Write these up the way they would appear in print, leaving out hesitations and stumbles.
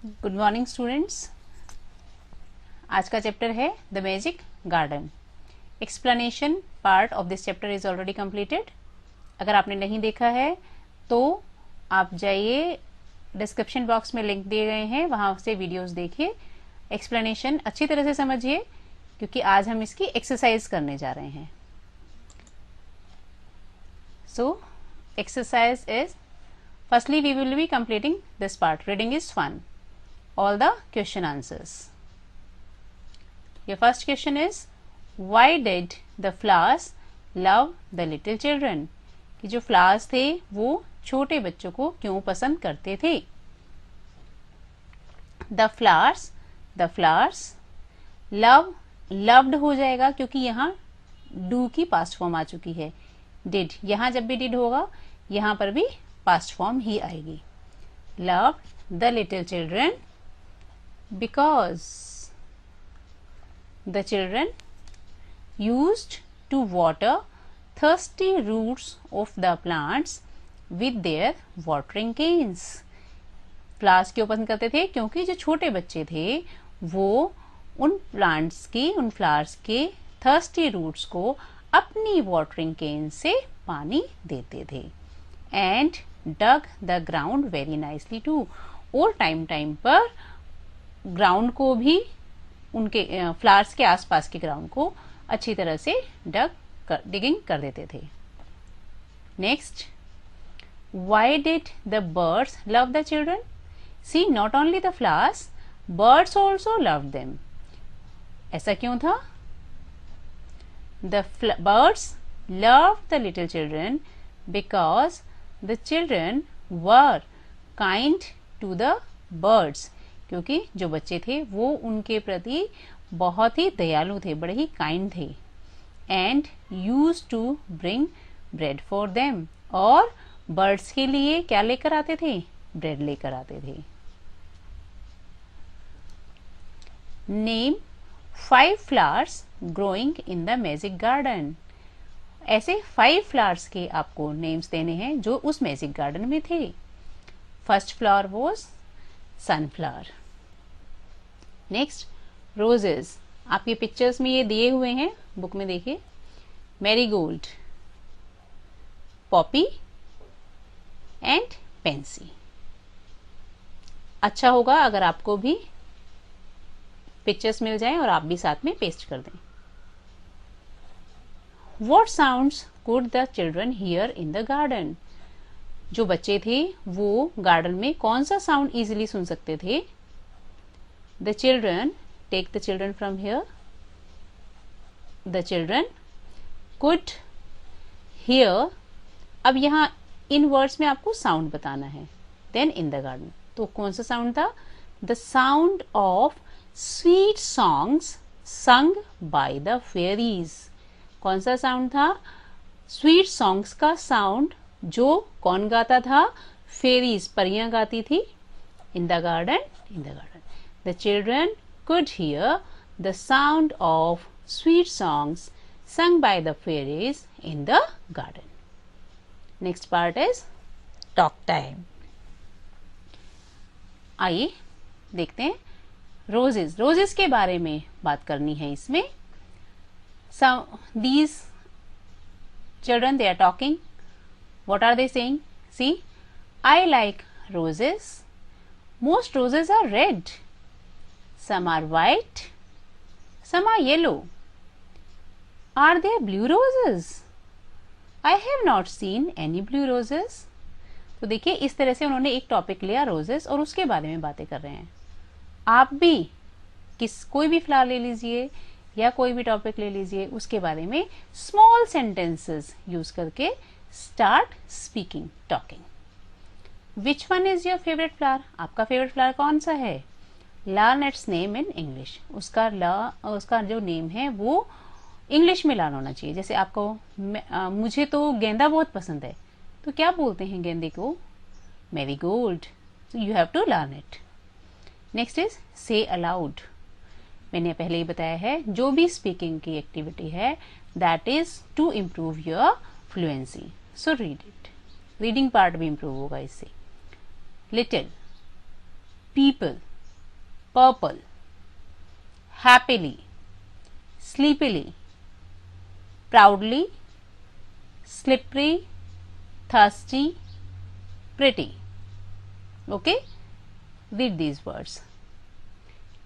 Good morning students. आज का chapter है the magic garden. Explanation part of this chapter is already completed. अगर आपने नहीं देखा है तो आप जाइए, डिस्क्रिप्शन बॉक्स में लिंक दिए गए हैं, वहां से वीडियोस देखिए, एक्सप्लेनेशन अच्छी तरह से समझिए, क्योंकि आज हम इसकी एक्सरसाइज करने जा रहे हैं। So exercise is, firstly we will be completing this part. Reading is fun. All the question answers. Your first question is, why did the flowers love the little children? कि जो flowers थे वो छोटे बच्चों को क्यों पसंद करते थे? The flowers love, loved हो जाएगा क्योंकि यहाँ do की past form आ चुकी है। did, यहाँ जब भी did होगा यहाँ पर भी past form ही आएगी। Loved the little children because the children used to water thirsty roots of the plants with their watering canes. Flowers क्यों पसंद करते थे? क्योंकि जो छोटे बच्चे थे वो उन प्लांट्स की, उन फ्लावर्स के थर्स्टी रूट्स को अपनी वाटरिंग केन से पानी देते थे। And dug the ground very nicely too, और टाइम टाइम पर ग्राउंड को भी, उनके फ्लावर्स के आसपास के ग्राउंड को अच्छी तरह से डिगिंग कर देते थे। Next, why did the birds love the children? See, not only the flowers, birds also love them. ऐसा क्यों था? The birds love the little children because the children were kind to the birds, क्योंकि जो बच्चे थे वो उनके प्रति बहुत ही दयालु थे, बड़े ही काइंड थे। and used to bring bread for them, और बर्ड्स के लिए क्या लेकर आते थे? ब्रेड लेकर आते थे। Name 5 flowers growing in the magic garden. ऐसे 5 फ्लावर्स के आपको नेम्स देने हैं जो उस मैजिक गार्डन में थे। First flower was sunflower. Next, roses. आपके पिक्चर्स में ये दिए हुए हैं, बुक में देखिए। Marigold, Poppy and Pence. अच्छा होगा अगर आपको भी पिक्चर्स मिल जाएं और आप भी साथ में पेस्ट कर दें। What sounds could the children hear in the garden? जो बच्चे थे वो गार्डन में कौन सा साउंड इजीली सुन सकते थे? The children, take the children from here. The children could hear, अब यहाँ इन वर्ड्स में आपको साउंड बताना है। Then in the garden, तो कौन सा साउंड था? The sound of sweet songs sung by the fairies. कौन सा साउंड था? स्वीट सॉन्ग्स का साउंड, जो कौन गाता था? फेरीज, परियां गाती थी। In the garden, in the garden the children could hear the sound of sweet songs sung by the fairies in the garden. Next part is talk time. आइए देखते हैं। रोजेस, रोजेस के बारे में बात करनी है इसमें। So these children, they are talking. What are they saying? See, I like roses. Most roses are red. Some are white. Some are yellow. Are there blue roses? I have not seen any blue roses. तो देखिए इस तरह से उन्होंने एक topic लिया roses और उसके बारे में बातें कर रहे हैं। आप भी कोई भी फ्लावर ले लीजिए या कोई भी टॉपिक ले लीजिए, उसके बारे में स्मॉल सेंटेंसेस यूज करके start speaking, talking. Which one is your favourite flower? आपका फेवरेट फ्लावर कौन सा है? Learn it's name in English. उसका जो नेम है वो इंग्लिश में लर्न होना चाहिए। जैसे आपको मुझे तो गेंदा बहुत पसंद है, तो क्या बोलते हैं गेंदे को? Marigold. So you have to learn it. Next is say aloud. मैंने पहले ही बताया है, जो भी स्पीकिंग की एक्टिविटी है that is to improve your fluency, so read it. Reading part भी इम्प्रूव होगा इससे। लिटिल, पीपल, purple, happily, sleepily, proudly, slippery, thirsty, pretty. Okay, read these words.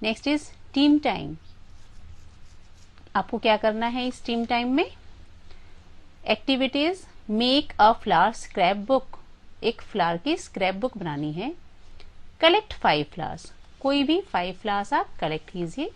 Next is team time. आपको क्या करना है इस टीम टाइम में? Activities, make a flower scrap book, एक फ्लावर की स्क्रैप बुक बनानी है। कलेक्ट 5 फ्लावर्स, कोई भी 5 फ्लावर्स आप कलेक्ट कीजिए।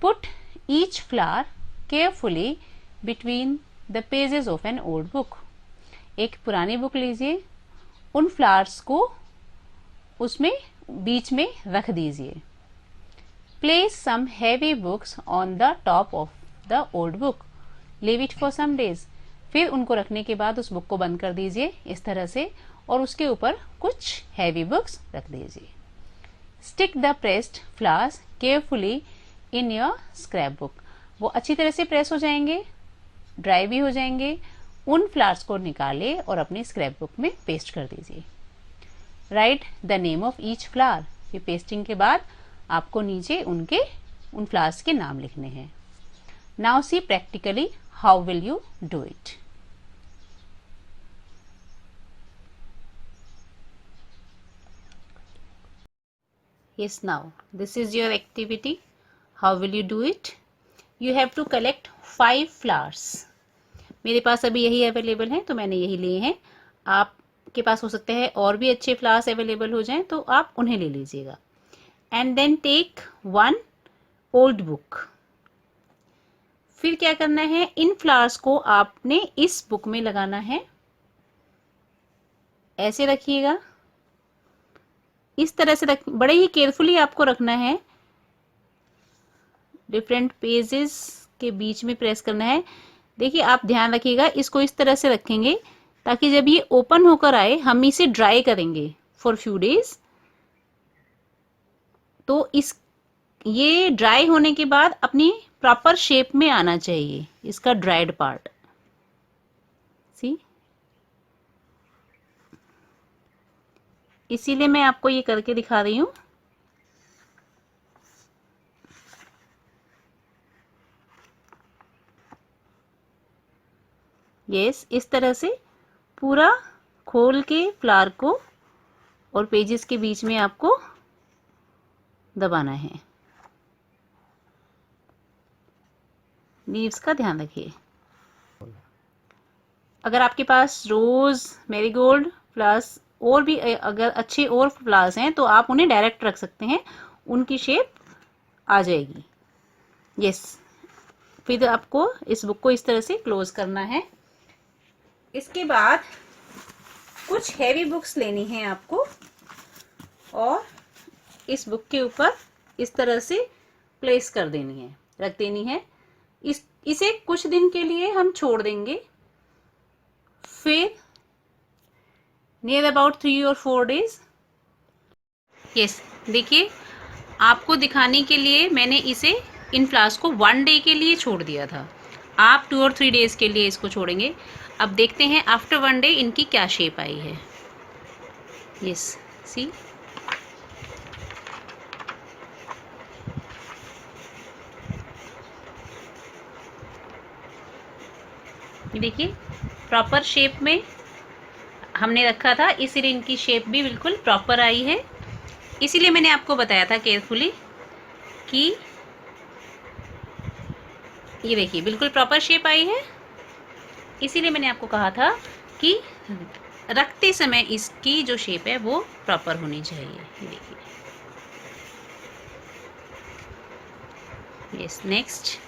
Put each flower carefully between the pages of an old book, एक पुरानी बुक लीजिए, उन फ्लावर्स को उसमें बीच में रख दीजिए। Place some heavy books on the top of the old book, leave it for some days, फिर उनको रखने के बाद उस बुक को बंद कर दीजिए इस तरह से, और उसके ऊपर कुछ हैवी बुक्स रख दीजिए। Stick the pressed flowers carefully in your scrap book, वो अच्छी तरह से प्रेस हो जाएंगे, ड्राई भी हो जाएंगे। उन फ्लावर्स को निकाले और अपनी स्क्रैप बुक में पेस्ट कर दीजिए। Right the name of each flower, फिर पेस्टिंग के बाद आपको नीचे उन फ्लावर्स के नाम लिखने हैं। Now see practically how will you do it. Yes, now this is your activity. How will you do it? You have to collect 5 flowers. मेरे पास अभी यही अवेलेबल है तो मैंने यही लिए हैं। आपके पास हो सकते हैं और भी अच्छे फ्लावर्स अवेलेबल हो जाएं तो आप उन्हें ले लीजिएगा। And then take 1 old book. फिर क्या करना है, इन फ्लावर्स को आपने इस बुक में लगाना है। ऐसे रखिएगा, इस तरह से बड़े ही केयरफुली आपको रखना है। डिफरेंट पेजेस के बीच में प्रेस करना है। देखिए आप ध्यान रखिएगा, इसको इस तरह से रखेंगे ताकि जब ये ओपन होकर आए, हम इसे ड्राई करेंगे फॉर फ्यू डेज, तो ये ड्राई होने के बाद अपनी प्रॉपर शेप में आना चाहिए इसका ड्राइड पार्ट। सी, इसीलिए मैं आपको ये करके दिखा रही हूं। यस, इस तरह से पूरा खोल के फ्लावर को और पेजेस के बीच में आपको दबाना है। लीव्स का ध्यान रखिए। अगर आपके पास रोज, मैरीगोल्ड फ्लावर्स और भी अगर अच्छे और फ्लावर्स हैं तो आप उन्हें डायरेक्ट रख सकते हैं, उनकी शेप आ जाएगी। यस, फिर आपको इस बुक को इस तरह से क्लोज करना है। इसके बाद कुछ हैवी बुक्स लेनी है आपको और इस बुक के ऊपर इस तरह से प्लेस कर देनी है, रख देनी है। इसे कुछ दिन के लिए हम छोड़ देंगे, फिर नियर अबाउट 3 और 4 डेज। यस, देखिए आपको दिखाने के लिए मैंने इन फ्लावर्स को 1 डे के लिए छोड़ दिया था। आप 2 और 3 डेज के लिए इसको छोड़ेंगे। अब देखते हैं आफ्टर 1 डे इनकी क्या शेप आई है। यस, सी, देखिए प्रॉपर शेप में हमने रखा था, इसीलिए इनकी शेप भी बिल्कुल प्रॉपर आई है। इसीलिए मैंने आपको बताया था केयरफुली कि ये देखिए बिल्कुल प्रॉपर शेप आई है। इसीलिए मैंने आपको कहा था कि रखते समय इसकी जो शेप है वो प्रॉपर होनी चाहिए। ये देखिए। Yes, next.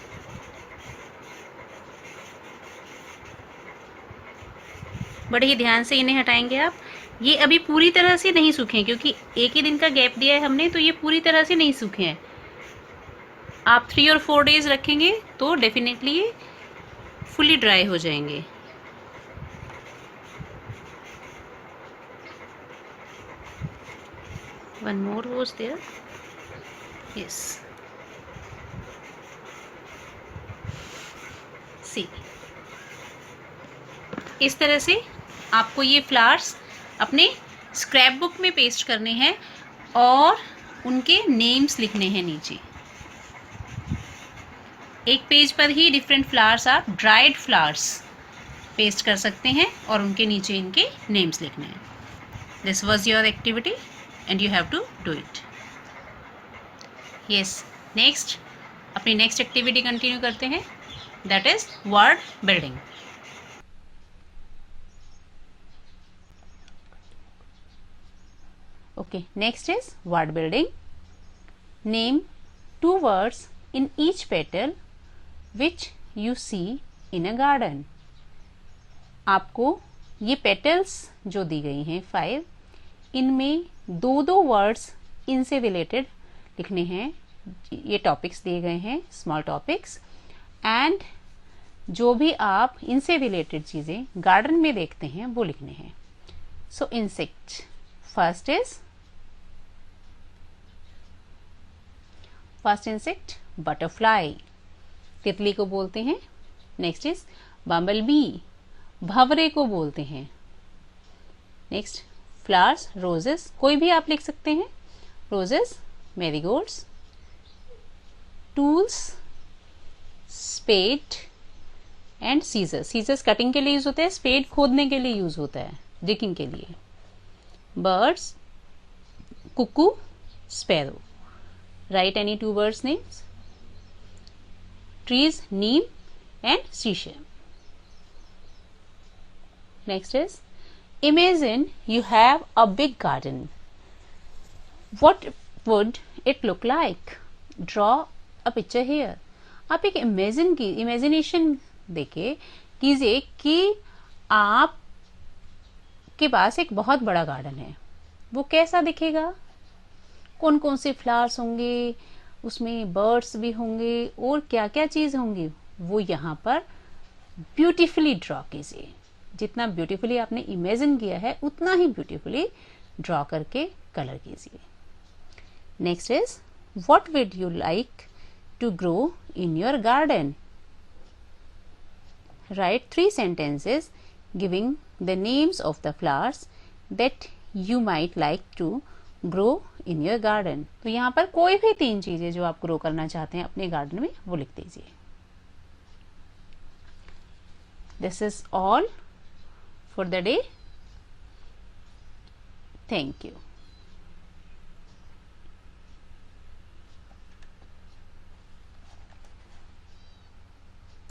बड़े ही ध्यान से इन्हें हटाएंगे आप। ये अभी पूरी तरह से नहीं सूखे क्योंकि एक ही दिन का गैप दिया है हमने, तो ये पूरी तरह से नहीं सूखे हैं। आप 3 और 4 डेज रखेंगे तो डेफिनेटली ये फुली ड्राई हो जाएंगे। One more was there. Yes. See. इस तरह से आपको ये फ्लावर्स अपने स्क्रैप बुक में पेस्ट करने हैं और उनके नेम्स लिखने हैं नीचे। एक पेज पर ही डिफरेंट फ्लावर्स आप ड्राइड फ्लावर्स पेस्ट कर सकते हैं और उनके नीचे इनके नेम्स लिखने हैं। This was your activity and you have to do it. Yes, next अपनी नेक्स्ट एक्टिविटी कंटिन्यू करते हैं, that is word building. Okay, next is word building. Name 2 words in each petal which you see in a garden. आपको ये petals जो दी गई हैं 5, इनमें 2-2 words इनसे रिलेटेड लिखने हैं। ये टॉपिक्स दिए गए हैं, स्मॉल टॉपिक्स, एंड जो भी आप इनसे रिलेटेड चीज़ें गार्डन में देखते हैं वो लिखने हैं। सो इंसेक्ट, फर्स्ट इंसेक्ट बटरफ्लाई, तितली को बोलते हैं। नेक्स्ट इज बम्बल बी, भंवरे को बोलते हैं। नेक्स्ट फ्लावर्स, रोजेस, कोई भी आप लिख सकते हैं, roses, marigolds. Tools, spade and scissors, scissors cutting के लिए यूज होता है, स्पेड खोदने के लिए यूज होता है, डिगिंग के लिए। Birds, cuckoo, sparrow. Write any 2 birds names. Trees, neem and sesame. Next is, imagine you have a big garden. What would it look like? Draw a picture here. आप एक imagination देके कीजिए कि आप के पास एक बहुत बड़ा गार्डन है, वो कैसा दिखेगा, कौन कौन से फ्लावर्स होंगे, उसमें बर्ड्स भी होंगे और क्या क्या चीज होंगी, वो यहाँ पर ब्यूटीफुली ड्रॉ कीजिए। जितना ब्यूटीफुली आपने इमेजिन किया है उतना ही ब्यूटीफुली ड्रॉ करके कलर कीजिए। Next is, what would you like to grow in your garden? Write 3 sentences giving the names of the flowers that you might like to grow in your garden. तो यहाँ पर कोई भी 3 चीजें जो आप ग्रो करना चाहते हैं अपने गार्डन में वो लिख दीजिए। This is all for the day. Thank you.